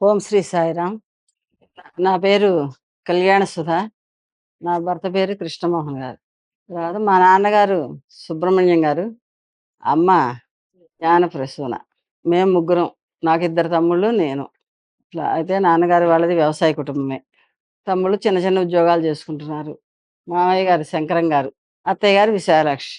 ఓం శ్రీ సాయిరామ్. నా పేరు కళ్యాణ సుధ. నా భర్త పేరు కృష్ణమోహన్ గారు. తర్వాత మా నాన్నగారు సుబ్రహ్మణ్యం గారు, అమ్మ జ్ఞాన ప్రసూన. మేము ముగ్గురం. నాకిద్దరు తమ్ముళ్ళు, నేను. ఇట్లా అయితే నాన్నగారు వాళ్ళది వ్యవసాయ కుటుంబమే. తమ్ముళ్ళు చిన్న చిన్న ఉద్యోగాలు చేసుకుంటున్నారు. మామయ్య గారు శంకరం గారు, అత్తయ్య గారు విశాలాక్షి.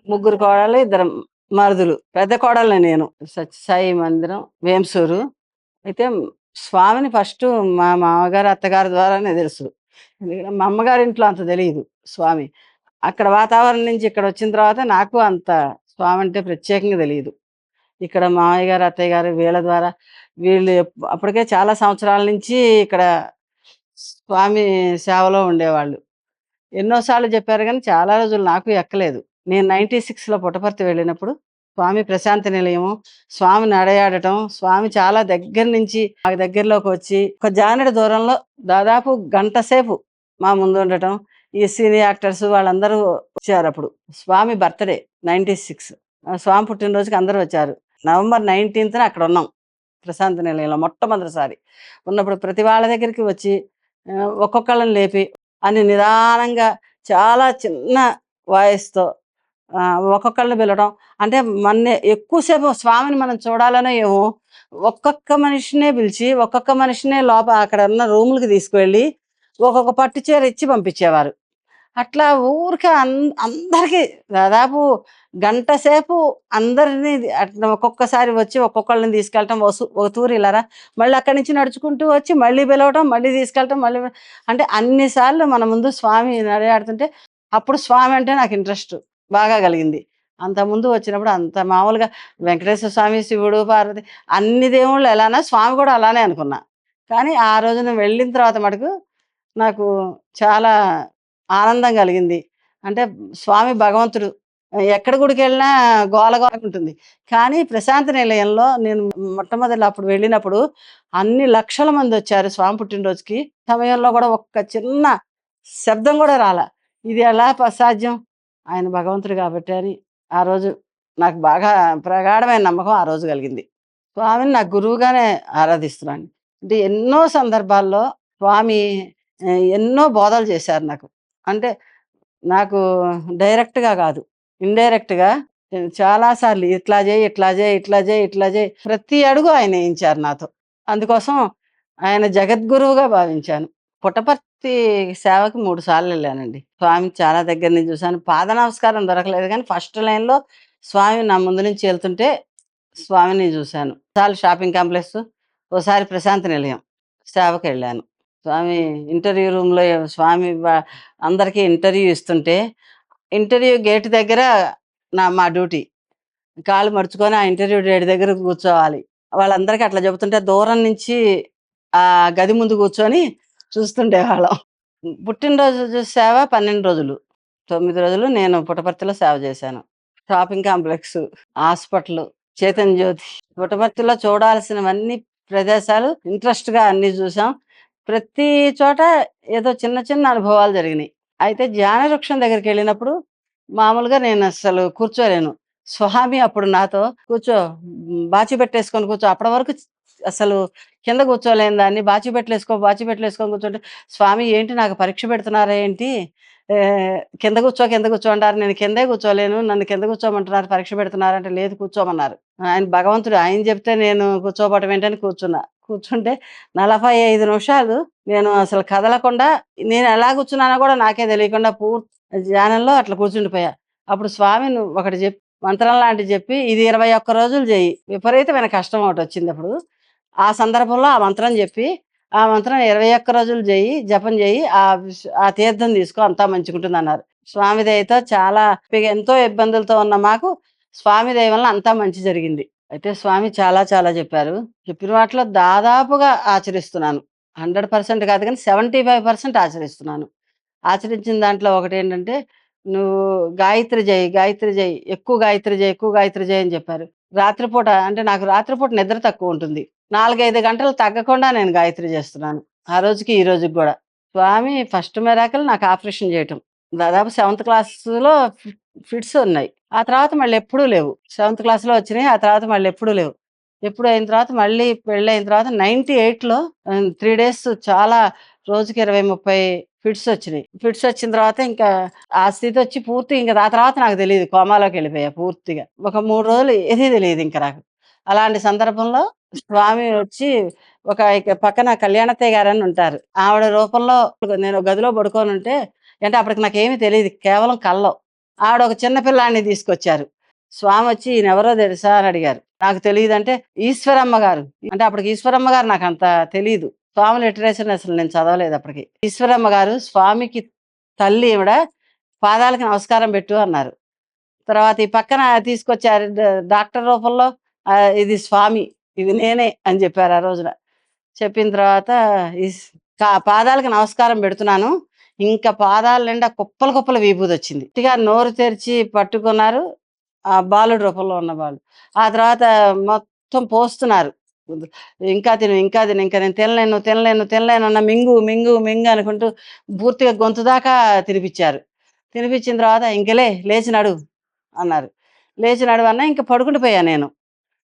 ముగ్గురు కోడళ్ళు, ఇద్దరు మరుదులు. పెద్ద కోడల్ని నేను. సత్యసాయి మందిరం, వేంసూరు. అయితే స్వామిని ఫస్టు మా మామగారు, అత్తగారి ద్వారానే తెలుసు. ఎందుకంటే మా అమ్మగారింట్లో అంత తెలీదు స్వామి. అక్కడ వాతావరణం నుంచి ఇక్కడొచ్చిన తర్వాత నాకు అంత స్వామంటే ప్రత్యేకంగా తెలీదు. ఇక్కడ మామయ్య గారు, అత్తయ్య గారు వీళ్ళ ద్వారా వీళ్ళు అప్పటికే చాలా సంవత్సరాల నుంచి ఇక్కడ స్వామి సేవలో ఉండేవాళ్ళు. ఎన్నో సార్లు చెప్పారు గానీ, చాలా రోజులు నాకు ఎక్కలేదు. నేను 96లో పుట్టపర్తి వెళ్ళినప్పుడు, స్వామి ప్రశాంతి నిలయము, స్వామి నడయాడటం, స్వామి చాలా దగ్గర నుంచి మాకు దగ్గరలోకొచ్చి, ఒక జానెడు దూరంలో దాదాపు గంట సేపు మా ముందుండటం. ఈ సినీ యాక్టర్స్ వాళ్ళందరూ వచ్చారప్పుడు. స్వామి బర్త్‌డే 96. స్వామి పుట్టినరోజుకి అందరూ వచ్చారు. నవంబర్ 19న అక్కడున్నాం. ప్రశాంతి నిలయంలో మొట్టమొదటిసారి. ఉన్నప్పుడు ప్రతి వాళ్ళ దగ్గరికి వచ్చి ఒక్కొక్కళ్ళని లేపి అని నిదానంగా చాలా చిన్న వాయిస్‌తో ఒక్కొక్కళ్ళని పిలవడం. అంటే మన్ని ఎక్కువసేపు స్వామిని మనం చూడాలనో ఏమో, ఒక్కొక్క మనిషినే పిలిచి, ఒక్కొక్క మనిషినే అక్కడ ఉన్న రూములకి తీసుకువెళ్ళి, ఒక్కొక్క పట్టు చీర ఇచ్చి పంపించేవారు. అట్లా ఊరికే అందరికీ దాదాపు గంట సేపు అందరిని అట్లా ఒక్కొక్కసారి వచ్చి ఒక్కొక్కళ్ళని తీసుకెళ్ళటం. ఒక తూరు ఇలారా, మళ్ళీ అక్కడి నుంచి నడుచుకుంటూ వచ్చి మళ్ళీ పిలవటం, మళ్ళీ తీసుకెళ్ళటం, మళ్ళీ అంటే అన్ని సార్లు మన ముందు స్వామి నడయాడుతుంటే అప్పుడు స్వామి అంటే నాకు ఇంట్రెస్ట్ బాగా కలిగింది. అంతకుముందు వచ్చినప్పుడు అంత మామూలుగా వెంకటేశ్వర స్వామి, శివుడు, పార్వతి అన్ని దేవుళ్ళు ఎలానో స్వామి కూడా అలానే అనుకున్నా. కానీ ఆ రోజున వెళ్ళిన తర్వాత మటుకు నాకు చాలా ఆనందం కలిగింది. అంటే స్వామి భగవంతుడు. ఎక్కడ గుడికెళ్ళినా గోల గోల ఉంటుంది. కానీ ప్రశాంతి నిలయంలో నేను మొట్టమొదట అప్పుడు వెళ్ళినప్పుడు అన్ని లక్షల మందొచ్చారు స్వామి పుట్టినరోజుకి. సమయంలో గూడా ఒక్క చిన్న శబ్దం గూడా రాలా. ఇది ఎలా సాధ్యం? ఆయన భగవంతుడు గాబట్టే అని ఆ రోజు నాకు బాగా ప్రగాఢమైన నమ్మకం ఆ రోజు కలిగింది. స్వామిని నా గురువుగానే ఆరాధిస్తున్నాను. అంటే ఎన్నో సందర్భాల్లో స్వామి ఎన్నో బోధలు చేశారు నాకు. అంటే నాకు డైరెక్ట్‌గా గాదు. ఇండైరెక్ట్‌గా చాలా సార్లు ఇట్లా జెయి, ఇట్లా జెయి, ఇట్లా జెయి, ఇట్లా జెయి ప్రతి అడుగు ఆయన ఏయించారు నాతో. అందుకోసం ఆయన జగద్గురువుగా భావించాను. పుట్టపర్తి సేవకి 3 సార్లెళ్ళానండి. స్వామిని చాలా దగ్గర నుంచి చూసాను. పాద నమస్కారం దొరకలేదు గానీ ఫస్ట్ లైన్‌లో స్వామి నా ముందు నుంచి ఎళ్తుంటే స్వామిని జూశాను. సార్లు షాపింగ్ కాంప్లెక్సు, ఓసారి ప్రశాంతి నిలయం సేవకెళ్ళాను. స్వామి ఇంటర్వ్యూ రూమ్‌లో స్వామి అందరికీ ఇంటర్వ్యూ ఇస్తుంటే, ఇంటర్వ్యూ గేట్ దగ్గర మా డ్యూటీ. కాళ్ళు మడుచుకొని ఆ ఇంటర్వ్యూ డేట్ దగ్గర కూర్చోవాలి. వాళ్ళందరికీ అట్లా చెబుతుంటే దూరం నుంచి ఆ గది ముందు కూర్చొని చూస్తుండేవాళ్ళం. పుట్టినరోజు సేవ 12 రోజులు. 9 రోజులు నేను పుట్టపర్తిలో సేవ చేశాను. షాపింగ్ కాంప్లెక్సు, హాస్పిటలు, చైతన్య జ్యోతి. పుట్టపర్తిలో చూడాల్సినవన్నీ ప్రదేశాలు ఇంట్రెస్ట్‌గా అన్నీ చూసాం. ప్రతి చోట ఏదో చిన్న చిన్న అనుభవాలు జరిగినాయి. అయితే ధ్యాన వృక్షం దగ్గరికెళ్ళినప్పుడు మామూలుగా నేనస్సలు కూర్చోలేను. స్వామి అప్పుడు నాతో "కూర్చో, బాచి పెట్టేసుకొని కూర్చో." అప్పటి వరకు అసలు కింద కూర్చోలేని దాన్ని బాచి పెట్టలేసుకొని కూర్చుంటే, "స్వామి ఏంటి నాకు పరీక్ష పెడుతున్నారా ఏంటి? కింద కూర్చో అంటారు. నేను కిందే కూర్చోలేను. నన్ను కింద కూర్చోమంటున్నారు. పరీక్ష పెడుతున్నారంటే" "లేదు కూర్చోమన్నారు." ఆయన భగవంతుడు. ఆయన చెప్తే నేను కూర్చోపోవటం ఏంటని కూర్చున్నా. కూర్చుంటే 45 నిమిషాలు నేను అసలు కదలకుండా నేను ఎలా కూర్చున్నానో కూడా నాకే తెలియకుండా ధ్యానంలో అట్లా కూర్చుండిపోయా. అప్పుడు స్వామి "నువ్వు ఒకటి మంత్రం లాంటిది చెప్పి ఇది 21 రోజులు చెయ్యి." విపరీతమైన కష్టం ఒకటొచ్చిందప్పుడు. ఆ సందర్భంలో ఆ మంత్రం చెప్పి, ఆ మంత్రం 21 రోజులు చెయ్యి, జపం చెయ్యి. ఆ తీర్థం తీసుకో అంతా మంచిగుంటుందన్నారు. స్వామి దయతో చాలా ఎంతో ఇబ్బందులతో ఉన్న మాకు స్వామి దయ వలన అంతా మంచి జరిగింది. అయితే స్వామి చాలా చాలా చెప్పారు. చెప్పిన వాటిలో దాదాపుగా ఆచరిస్తున్నాను. 100% కాదు గానీ 75% ఆచరిస్తున్నాను. ఆచరించిన దాంట్లో ఒకటేంటంటే, "నువ్వు గాయత్రి చెయ్యి, గాయత్రి చెయ్యి. ఎక్కువ గాయత్రి చెయ్యి, ఎక్కువ గాయత్రి చెయ్యి" అని చెప్పారు. రాత్రిపూట అంటే నాకు రాత్రిపూట నిద్ర తక్కువుంటుంది. 4, 5 గంటలు తగ్గకుండా నేను గాయత్రి చేస్తున్నాను. ఆ రోజుకి, ఈ రోజుకి గూడా. స్వామి ఫస్ట్ మిరాకిల్ నాకు ఆపరేషన్ చేయటం. దాదాపు సెవెంత్ క్లాస్‌లో ఫిట్స్ ఉన్నాయి. ఆ తర్వాత మళ్ళెప్పుడూ లేవు. సెవెంత్ క్లాస్‌లో వచ్చినియి. ఆ తర్వాత మళ్ళెప్పుడూ లేవు. ఎప్పుడు అయిన తర్వాత మళ్ళీ పెళ్ళయిన తర్వాత 98లో 3 డేస్ చాలా రోజుకి 20, 30 ఫిట్స్ వచ్చినాయి. ఫిట్స్ వచ్చిన తర్వాత ఇంకా ఆ స్థితొచ్చి పూర్తి ఇంక ఆ తర్వాత నాకు తెలీదు. కోమాలోకెళ్ళిపోయా పూర్తిగా. ఒక 3 రోజులు ఏదీ తెలీదింక నాకు. అలాంటి సందర్భంలో స్వామి వచ్చి ఇక పక్కన కళ్యాణత్తయ్య గారని ఉంటారు. ఆవిడ రూపంలో నేను ఒక గదిలో పడుకోనుంటే అంటే అప్పటికి నాకేమీ తెలీదు. కేవలం కల్లో. ఆవిడ ఒక చిన్న పిల్లాడిని తీసుకొచ్చారు. స్వామొచ్చి "ఈయనెవరో తెలుసా?" అని అడిగారు. నాకు తెలీదంటే, "ఈశ్వరమ్మ గారు." అంటే అప్పటికి ఈశ్వరమ్మ గారు నాకంత తెలీదు. స్వామి లిటరేచర్‌ని అసలు నేను చదవలేదు అప్పటికి. "ఈశ్వరమ్మ గారు స్వామికి తల్లి ఈవిడ, పాదాలకి నమస్కారం పెట్టు" అన్నారు. తర్వాత ఈ పక్కన తీసుకొచ్చారు డాక్టర్ రూపంలో "ఇది స్వామి, ఇది నేనే" అని చెప్పారు ఆ రోజున. చెప్పిన తర్వాత ఈస్ పాదాలకి నమస్కారం పెడుతున్నాను. ఇంకా పాదాల నిండా కుప్పలు కుప్పలు విభూదొచ్చింది. గట్టిగా నోరు తెరిచి పట్టుకున్నారు. ఆ బాలుడు రూపంలో ఉన్న వాళ్ళు. ఆ తర్వాత మొత్తం పోస్తున్నారు. ఇంకా తిను, ఇంకా తిను, ఇంక నేను తినలేను, తినలేను, తినలేను అన్న మింగు, మింగు, మింగు అనుకుంటూ పూర్తిగా గొంతు దాకా తినిపిచ్చారు. తినిపిచ్చిన తర్వాత "ఇంకలే లేచి నడు" అన్నారు. లేచి నడవన్నా ఇంక పడుకుండిపోయా నేను.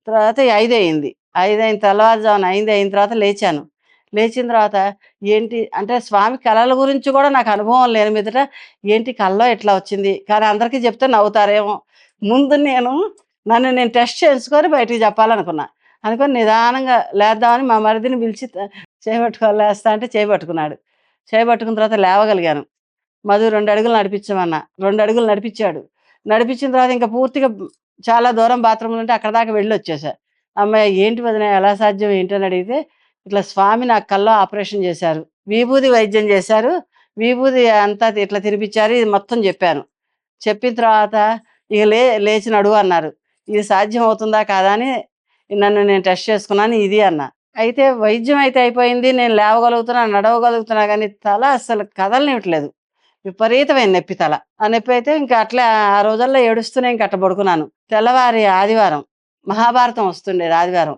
తర్వాత 5 అయింది. 5 అయిన తెల్లవారుజామున 5 అయిన తర్వాత లేచాను. లేచిన తర్వాత ఏంటి అంటే స్వామి కళల గురించి కూడా నాకు అనుభవం లేని మీదట ఏంటి కల్లో ఇట్లా వచ్చింది. కానీ అందరికీ చెప్తే నవ్వుతారేమో. ముందు నన్ను నేను టెస్ట్ చేసుకొని బయటికి చెప్పాలనుకున్నా. అనుకోని నిదానంగా లేద్దామని మా మరిదిని పిలిచి చేయబట్టుకో లేస్తా అంటే చేయబట్టుకున్నాడు. చేయబట్టుకున్న తర్వాత లేవగలిగాను. మధు 2 అడుగులు నడిపించమన్నా. 2 అడుగులు నడిపించాడు. నడిపించిన తర్వాత ఇంక పూర్తిగా చాలా దూరం బాత్రూమ్‌లుంటే అక్కడి దాకా వెళ్ళొచ్చేసా. హమ్మయ్య! ఏంటి వదిన ఎలా సాధ్యం ఏంటని అడిగితే, ఇట్లా స్వామి నాకు కల్లో ఆపరేషన్ చేశారు. విభూది వైద్యం చేశారు. విభూది అంతా ఇట్లా తినిపించారు. ఇది మొత్తం చెప్పాను. చెప్పిన తర్వాత ఇక లేచి నడువు అన్నారు. ఇది సాధ్యం అవుతుందా కాదా అని నన్ను నేను టెస్ట్ చేసుకున్నాను ఇది అన్నా. అయితే వైద్యం అయితే అయిపోయింది. నేను లేవగలుగుతున్నా, నడవగలుగుతున్నా గానీ తల అస్సలు కదలనివ్వట్లేదు. విపరీతమైన నొప్పి తల. ఆ నొప్పి అయితే ఇంక అట్లే ఆ రోజుల్లో ఏడుస్తూనే ఇంక అట్ట పడుకున్నాను. తెల్లవారి ఆదివారం. మహాభారతం వస్తుండేది ఆదివారం.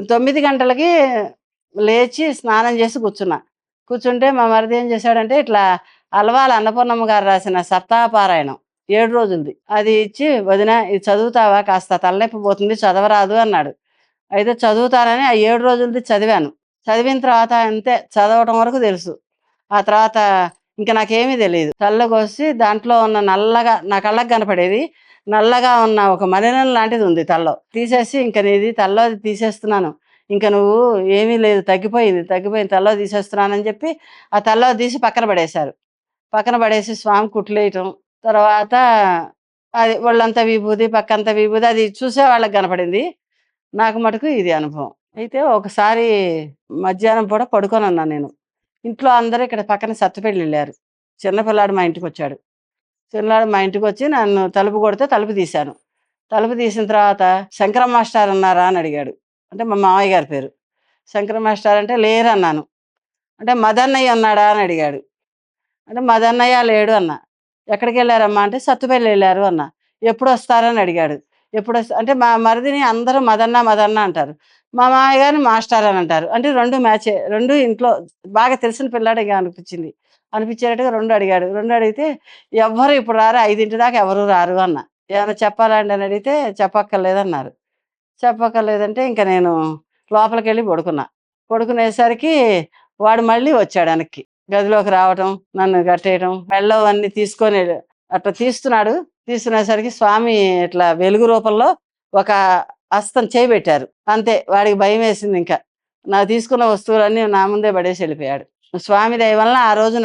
9 గంటలకి లేచి స్నానం చేసి కూర్చున్నా. కూర్చుంటే మా మరిది ఏం చేశాడంటే ఇట్లా అలవాల అన్నపూర్ణమ్మ గారు రాసిన సప్తాహ పారాయణం 7 రోజులది. అది ఇచ్చి "వదినా ఇది చదువుతావా? కాస్త తలనొప్పి పోతుంది చదవరాదు" అన్నాడు. అయితే చదువుతానని ఆ 7 రోజులది చదివాను. చదివిన తర్వాత అంతే చదవటం వరకు తెలుసు. ఆ తర్వాత ఇంక నాకేమీ తెలీదు. తలలోకొసి దాంట్లో ఉన్న నల్లగా నా కళ్ళకి కనపడేది. నల్లగా ఉన్న ఒక మలినం లాంటిదుంది తలలో. తీసేసి ఇంక నీది తలలోది తీసేస్తున్నాను. ఇంక నువ్వు ఏమీ లేదు తగ్గిపోయింది. తగ్గిపోయింది తలలో తీసేస్తున్నానని చెప్పి ఆ తలలోది తీసి పక్కన పడేశారు. పక్కన పడేసి స్వామి కుట్లేయటం. తర్వాత అది ఒళ్ళంతా విభూది, పక్కంతా విభూది అది చూసేవాళ్ళకి కనపడింది. నాకు మటుకు ఇది అనుభవం. అయితే ఒకసారి మధ్యాహ్నం పూట పడుకొనున్నా నేను. ఇంట్లో అందరూ ఇక్కడ పక్కన సత్తుపెళ్ళెళ్ళారు. చిన్న పిల్లాడు మా ఇంటికొచ్చాడు. చిన్నాడు మా ఇంటికొచ్చి నన్ను తలుపు కొడితే తలుపు తీశాను. తలుపు తీసిన తర్వాత "శంకరం మాస్టారు ఉన్నారా?" అని అడిగాడు. అంటే మా మామయ్య గారి పేరు. "శంకరం మాస్టారు" అంటే లేరన్నాను. అంటే "మదన్నయ్య ఉన్నాడా?" అని అడిగాడు. అంటే "మదన్నయ్య లేడు" అన్నా. "ఎక్కడికెళ్లారమ్మా?" అంటే "సత్తుపల్లెళ్ళారు" అన్నా. "ఎప్పుడొస్తారని" అడిగాడు. అంటే మా మరిదిని అందరూ మదన్న, మదన్న అంటారు. మా మామయ్య గారిని మాస్టారు అని అంటారు. అంటే 2 మ్యాచే. 2 ఇంట్లో బాగా తెలిసిన పిల్లాడిగా అనిపించింది. అనిపించేటట్టుగా 2 అడిగాడు. 2 అడిగితే "ఎవ్వరు ఇప్పుడు రారు. 5 దాకా ఎవరు రారు" అన్నా. "ఏమన్నా చెప్పాలా అండి" అని అడిగితే "చెప్పక్కర్లేదన్నారు." చెప్పక్కర్లేదంటే ఇంక నేను లోపలికెళ్ళి పడుకున్నా. పడుకునేసరికి వాడు మళ్ళీ వచ్చాడు ఎనక్కి. గదిలోకి రావటం, నన్ను కట్టేయటం, మెడలో అన్నీ తీసుకొని అట్లా తీస్తున్నాడు. తీస్తునేసరికి స్వామి ఇట్లా వెలుగు రూపంలో ఒక హస్తం చేయి పెట్టారు. అంతే వాడికి భయమేసిందింక. నాకు తీసుకున్న వస్తువులన్నీ నా ముందే పడేసి వెళ్ళిపోయాడు. స్వామి దయ వలన ఆ రోజు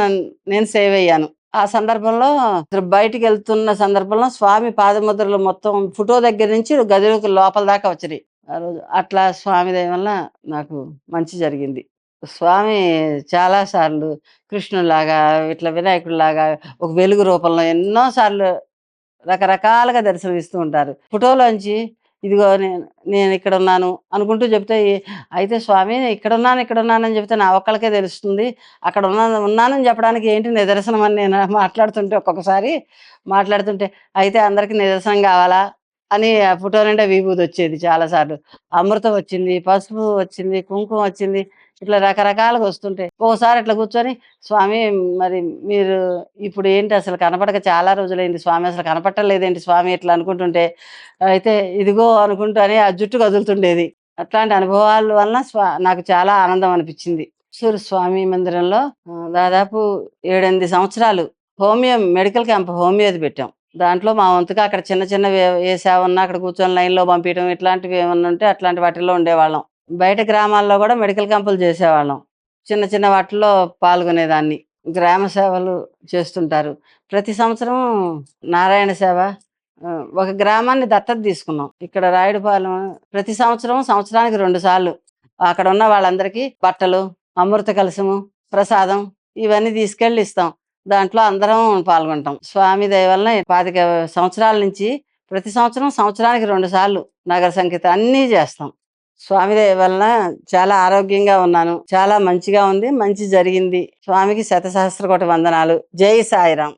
నేను సేవ్ అయ్యాను. ఆ సందర్భంలో బయటికెళ్తున్న సందర్భంలో స్వామి పాదముద్రలు మొత్తం ఫోటో దగ్గర నుంచి గదిలోకి లోపల దాకా వచ్చినియి. ఆ రోజు అట్లా స్వామి దయ వలన నాకు మంచి జరిగింది. స్వామి చాలా సార్లు కృష్ణుడిలాగా, ఇట్లా వినాయకుడిలాగా ఒక వెలుగు రూపంలో ఎన్నో సార్లు రకరకాలుగా దర్శనమిస్తూ ఉంటారు. ఫోటోలోంచి ఇదిగో నేనిక్కడున్నాను అనుకుంటూ చెప్తే, అయితే స్వామి ఇక్కడున్నాను, ఇక్కడున్నానని చెప్తే నా ఒక్కళ్ళకే తెలుస్తుంది. అక్కడ ఉన్నానని చెప్పడానికి ఏంటి నిదర్శనం అని నేను మాట్లాడుతుంటే ఒక్కొక్కసారి మాట్లాడుతుంటే, అయితే అందరికి నిదర్శనం కావాలా? అని ఆ ఫోటో నిండా విభూదొచ్చేది చాలా సార్లు. అమృతం వచ్చింది, పసుపు వచ్చింది, కుంకుమ వచ్చింది. ఇట్లా రకరకాలుగా వస్తుంటాయి. ఓసారి ఇట్లా కూర్చొని స్వామి మరి మీరు ఇప్పుడు ఏంటి అసలు కనపడక చాలా రోజులైంది స్వామి అసలు కనపడటం లేదేంటి స్వామి ఇట్లా అనుకుంటుంటే అయితే ఇదిగో అనుకుంటానే ఆ జుట్టు కదులుతుండేది. అట్లాంటి అనుభవాల వలన నాకు చాలా ఆనందం అనిపించింది. స్వామి మందిరంలో దాదాపు 7, 8 సంవత్సరాలు మెడికల్ క్యాంప్ హోమియోది పెట్టాం. దాంట్లో మా వంతుగా అక్కడ చిన్న చిన్నవి ఏ సేవ ఉన్నా అక్కడ కూర్చొని లైన్‌లో పంపియడం ఇట్లాంటివి ఏమన్నా ఉంటే అట్లాంటి వాటిల్లో ఉండేవాళ్ళం. బయట గ్రామాల్లో గూడా మెడికల్ క్యాంపులు చేసేవాళ్ళం. చిన్న చిన్న వాటిల్లో పాల్గొనేదాన్ని. గ్రామ సేవలు చేస్తుంటారు. ప్రతి సంవత్సరం నారాయణ సేవ ఒక గ్రామాన్ని దత్తత తీసుకున్నాం. ఇక్కడ రాయుడుపాలెం ప్రతి సంవత్సరానికి 2 సార్లు అక్కడున్న వాళ్ళందరికీ బట్టలు, అమృత కలశము, ప్రసాదం ఇవన్నీ తీసుకెళ్ళి ఇస్తాం. దాంట్లో అందరం పాల్గొంటాం. స్వామి దయ వలన 25 సంవత్సరాల నుంచి ప్రతి సంవత్సరానికి 2 సార్లు నగర సంకీర్తన అన్నీ చేస్తాం. స్వామి దయ వలన చాలా ఆరోగ్యంగా ఉన్నాను. చాలా మంచిగా ఉంది. మంచి జరిగింది. స్వామికి శతసహస్రకోటి వందనాలు. జై సాయిరాం.